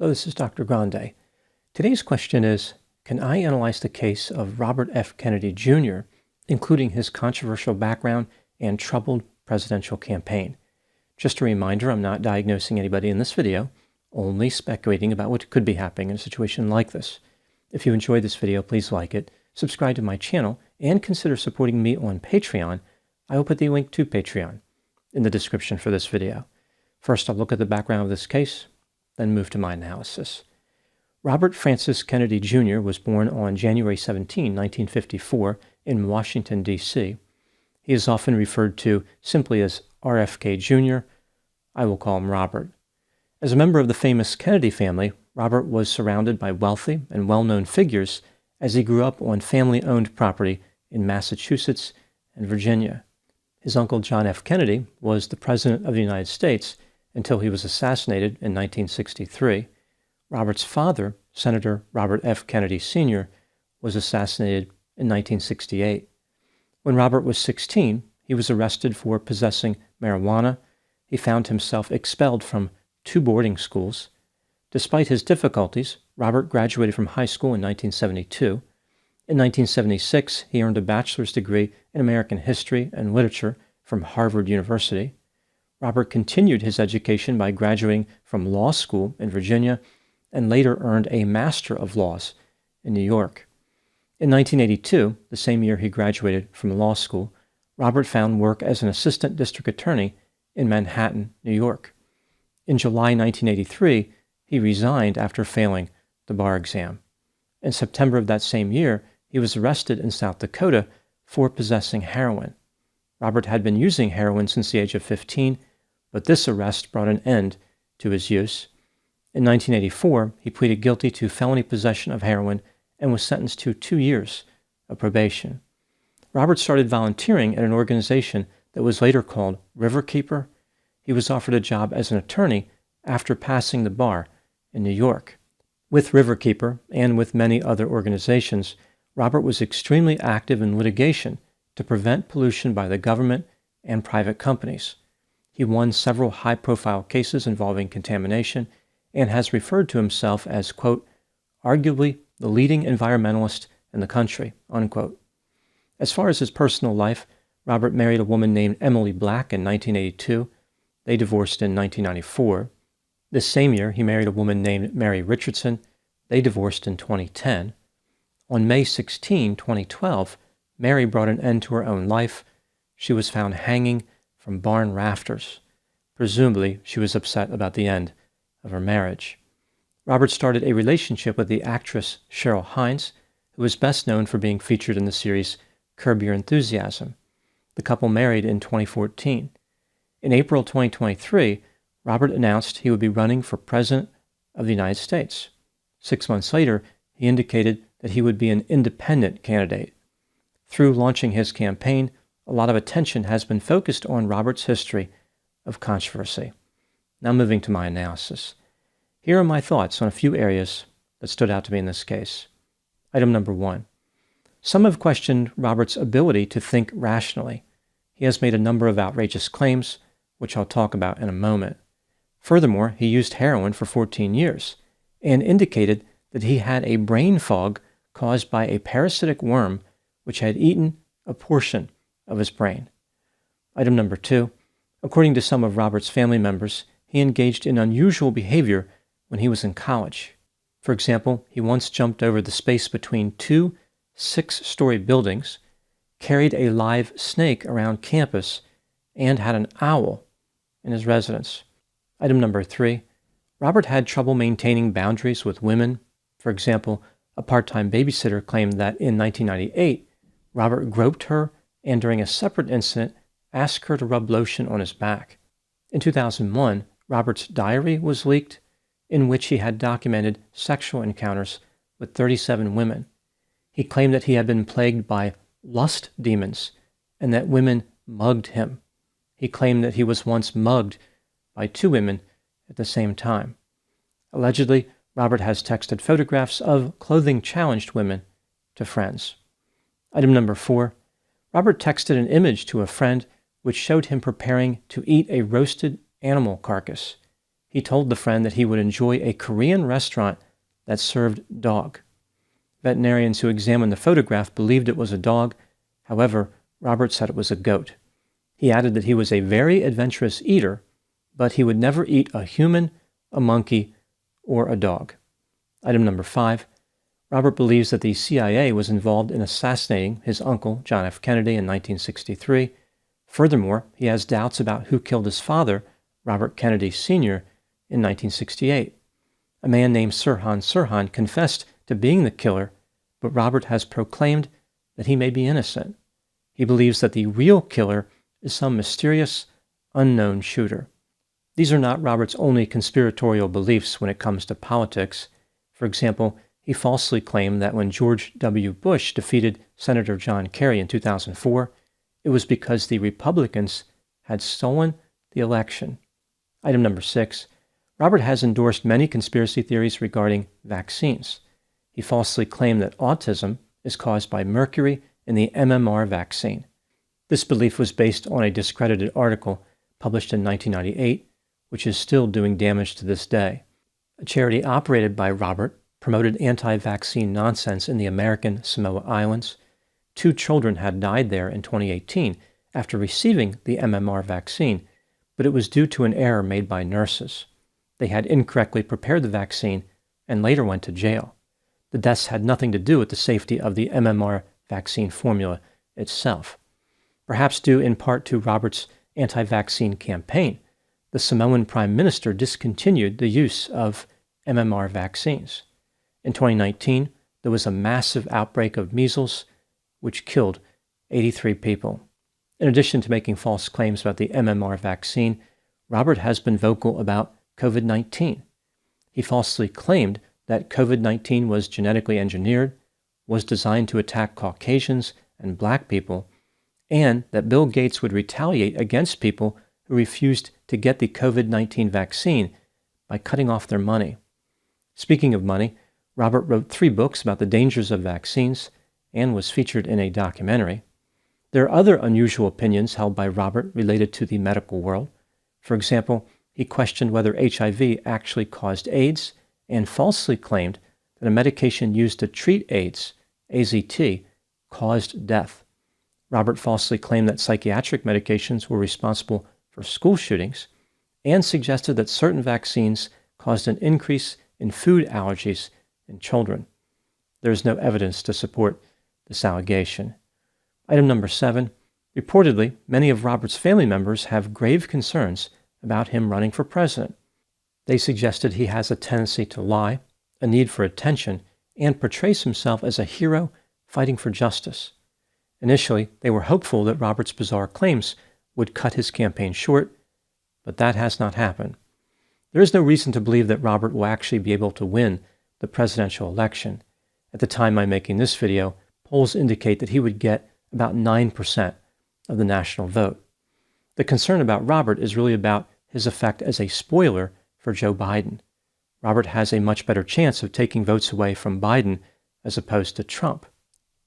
Hello, this is Dr. Grande. Today's question is, can I analyze the case of Robert F. Kennedy Jr., including his controversial background and troubled presidential campaign? Just a reminder, I'm not diagnosing anybody in this video, only speculating about what could be happening in a situation like this. If you enjoyed this video, please like it, subscribe to my channel, and consider supporting me on Patreon. I will put the link to Patreon in the description for this video. First, I'll look at the background of this case, then move to my analysis. Robert Francis Kennedy Jr. was born on January 17, 1954, in Washington, D.C. He is often referred to simply as RFK Jr. I will call him Robert. As a member of the famous Kennedy family, Robert was surrounded by wealthy and well-known figures as he grew up on family-owned property in Massachusetts and Virginia. His uncle John F. Kennedy was the President of the United States until he was assassinated in 1963. Robert's father, Senator Robert F. Kennedy Sr., was assassinated in 1968. When Robert was 16, he was arrested for possessing marijuana. He found himself expelled from 2 boarding schools. Despite his difficulties, Robert graduated from high school in 1972. In 1976, he earned a bachelor's degree in American history and literature from Harvard University. Robert continued his education by graduating from law school in Virginia and later earned a Master of Laws in New York. In 1982, the same year he graduated from law school, Robert found work as an assistant district attorney in Manhattan, New York. In July 1983, he resigned after failing the bar exam. In September of that same year, he was arrested in South Dakota for possessing heroin. Robert had been using heroin since the age of 15, but this arrest brought an end to his use. In 1984, he pleaded guilty to felony possession of heroin and was sentenced to 2 years of probation. Robert started volunteering at an organization that was later called Riverkeeper. He was offered a job as an attorney after passing the bar in New York. With Riverkeeper and with many other organizations, Robert was extremely active in litigation to prevent pollution by the government and private companies. He won several high-profile cases involving contamination and has referred to himself as, quote, arguably the leading environmentalist in the country, unquote. As far as his personal life, Robert married a woman named Emily Black in 1982. They divorced in 1994. This same year, he married a woman named Mary Richardson. They divorced in 2010. On May 16, 2012, Mary brought an end to her own life. She was found hanging from barn rafters. Presumably, she was upset about the end of her marriage. Robert started a relationship with the actress Cheryl Hines, who is best known for being featured in the series Curb Your Enthusiasm. The couple married in 2014. In April 2023, Robert announced he would be running for President of the United States. 6 months later, he indicated that he would be an independent candidate. Through launching his campaign, a lot of attention has been focused on Robert's history of controversy. Now moving to my analysis. Here are my thoughts on a few areas that stood out to me in this case. Item number 1. Some have questioned Robert's ability to think rationally. He has made a number of outrageous claims, which I'll talk about in a moment. Furthermore, he used heroin for 14 years and indicated that he had a brain fog caused by a parasitic worm which had eaten a portion of his brain. Item number 2. According to some of Robert's family members, he engaged in unusual behavior when he was in college. For example, he once jumped over the space between 2 6-story buildings, carried a live snake around campus, and had an owl in his residence. Item number 3. Robert had trouble maintaining boundaries with women. For example, a part-time babysitter claimed that in 1998, Robert groped her and during a separate incident asked her to rub lotion on his back. In 2001, Robert's diary was leaked, in which he had documented sexual encounters with 37 women. He claimed that he had been plagued by lust demons and that women mugged him. He claimed that he was once mugged by 2 women at the same time. Allegedly, Robert has texted photographs of clothing-challenged women to friends. Item number 4. Robert texted an image to a friend which showed him preparing to eat a roasted animal carcass. He told the friend that he would enjoy a Korean restaurant that served dog. Veterinarians who examined the photograph believed it was a dog. However, Robert said it was a goat. He added that he was a very adventurous eater, but he would never eat a human, a monkey, or a dog. Item number 5. Robert believes that the CIA was involved in assassinating his uncle, John F. Kennedy, in 1963. Furthermore, he has doubts about who killed his father, Robert Kennedy Sr., in 1968. A man named Sirhan Sirhan confessed to being the killer, but Robert has proclaimed that he may be innocent. He believes that the real killer is some mysterious, unknown shooter. These are not Robert's only conspiratorial beliefs when it comes to politics. For example, he falsely claimed that when George W. Bush defeated Senator John Kerry in 2004, it was because the Republicans had stolen the election. Item number 6. Robert has endorsed many conspiracy theories regarding vaccines. He falsely claimed that autism is caused by mercury in the MMR vaccine. This belief was based on a discredited article published in 1998, which is still doing damage to this day. A charity operated by Robert promoted anti-vaccine nonsense in the American Samoa Islands. 2 children had died there in 2018 after receiving the MMR vaccine, but it was due to an error made by nurses. They had incorrectly prepared the vaccine and later went to jail. The deaths had nothing to do with the safety of the MMR vaccine formula itself. Perhaps due in part to Robert's anti-vaccine campaign, the Samoan Prime Minister discontinued the use of MMR vaccines. In 2019, there was a massive outbreak of measles, which killed 83 people. In addition to making false claims about the MMR vaccine, Robert has been vocal about COVID-19. He falsely claimed that COVID-19 was genetically engineered, was designed to attack Caucasians and black people, and that Bill Gates would retaliate against people who refused to get the COVID-19 vaccine by cutting off their money. Speaking of money, Robert wrote 3 books about the dangers of vaccines and was featured in a documentary. There are other unusual opinions held by Robert related to the medical world. For example, he questioned whether HIV actually caused AIDS and falsely claimed that a medication used to treat AIDS, AZT, caused death. Robert falsely claimed that psychiatric medications were responsible for school shootings and suggested that certain vaccines caused an increase in food allergies in children. There is no evidence to support this allegation. Item number 7. Reportedly, many of Robert's family members have grave concerns about him running for president. They suggested he has a tendency to lie, a need for attention, and portrays himself as a hero fighting for justice. Initially, they were hopeful that Robert's bizarre claims would cut his campaign short, but that has not happened. There is no reason to believe that Robert will actually be able to win the presidential election. At the time I'm making this video, polls indicate that he would get about 9% of the national vote. The concern about Robert is really about his effect as a spoiler for Joe Biden. Robert has a much better chance of taking votes away from Biden as opposed to Trump.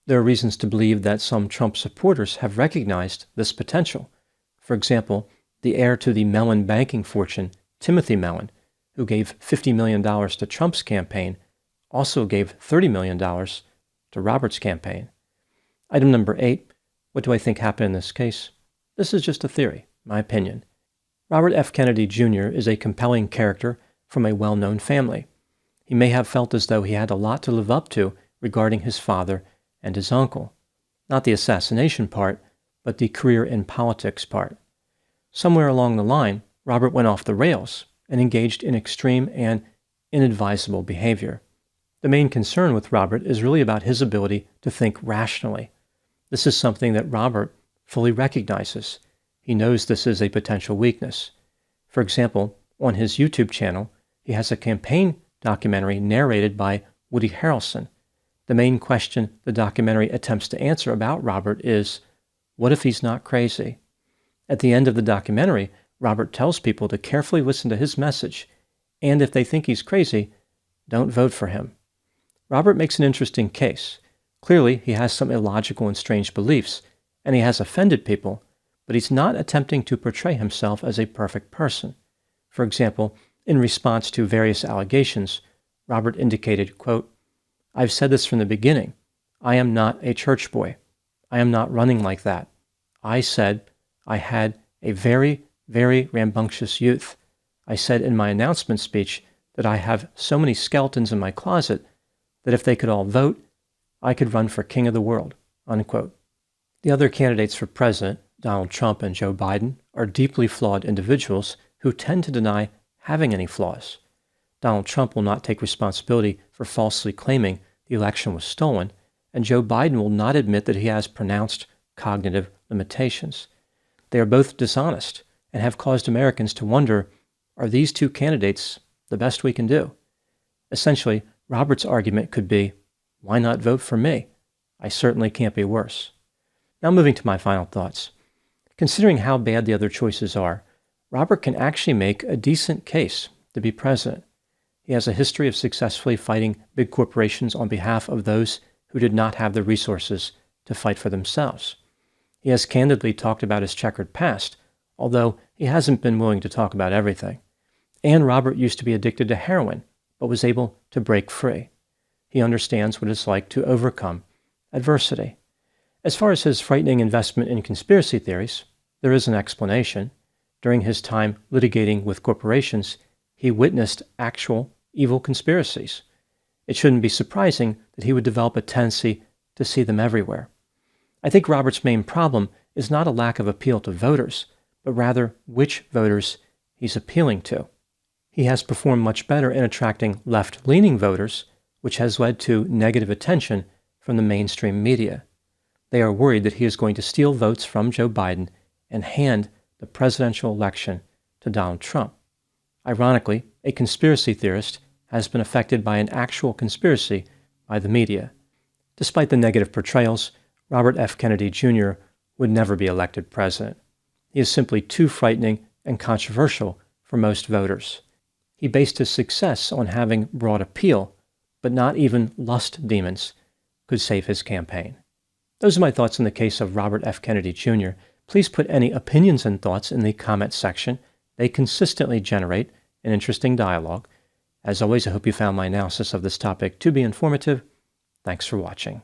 There are reasons to believe that some Trump supporters have recognized this potential. For example, the heir to the Mellon banking fortune, Timothy Mellon, who gave $50 million to Trump's campaign, also gave $30 million to Robert's campaign. Item number 8. What do I think happened in this case? This is just a theory, my opinion. Robert F. Kennedy Jr. is a compelling character from a well-known family. He may have felt as though he had a lot to live up to regarding his father and his uncle. Not the assassination part, but the career in politics part. Somewhere along the line, Robert went off the rails and engaged in extreme and inadvisable behavior. The main concern with Robert is really about his ability to think rationally. This is something that Robert fully recognizes. He knows this is a potential weakness. For example, on his YouTube channel, he has a campaign documentary narrated by Woody Harrelson. The main question the documentary attempts to answer about Robert is, what if he's not crazy? At the end of the documentary, Robert tells people to carefully listen to his message, and if they think he's crazy, don't vote for him. Robert makes an interesting case. Clearly, he has some illogical and strange beliefs, and he has offended people, but he's not attempting to portray himself as a perfect person. For example, In response to various allegations, Robert indicated, quote, "I've said this from the beginning. I am not a church boy. I am not running like that. I said I had a very, very rambunctious youth. I said in my announcement speech that I have so many skeletons in my closet that if they could all vote, I could run for king of the world," unquote. The other candidates for president, Donald Trump and Joe Biden, are deeply flawed individuals who tend to deny having any flaws. Donald Trump will not take responsibility for falsely claiming the election was stolen, and Joe Biden will not admit that he has pronounced cognitive limitations. They are both dishonest and have caused Americans to wonder, are these two candidates the best we can do? Essentially, Robert's argument could be, why not vote for me? I certainly can't be worse. Now moving to my final thoughts. Considering how bad the other choices are, Robert can actually make a decent case to be president. He has a history of successfully fighting big corporations on behalf of those who did not have the resources to fight for themselves. He has candidly talked about his checkered past, although he hasn't been willing to talk about everything. And Robert used to be addicted to heroin, but was able to break free. He understands what it's like to overcome adversity. As far as his frightening investment in conspiracy theories, there is an explanation. During his time litigating with corporations, he witnessed actual evil conspiracies. It shouldn't be surprising that he would develop a tendency to see them everywhere. I think Robert's main problem is not a lack of appeal to voters, but rather which voters he's appealing to. He has performed much better in attracting left-leaning voters, which has led to negative attention from the mainstream media. They are worried that he is going to steal votes from Joe Biden and hand the presidential election to Donald Trump. Ironically, a conspiracy theorist has been affected by an actual conspiracy by the media. Despite the negative portrayals, Robert F. Kennedy Jr. would never be elected president. He is simply too frightening and controversial for most voters. He based his success on having broad appeal, but not even lust demons could save his campaign. Those are my thoughts on the case of Robert F. Kennedy Jr. Please put any opinions and thoughts in the comments section. They consistently generate an interesting dialogue. As always, I hope you found my analysis of this topic to be informative. Thanks for watching.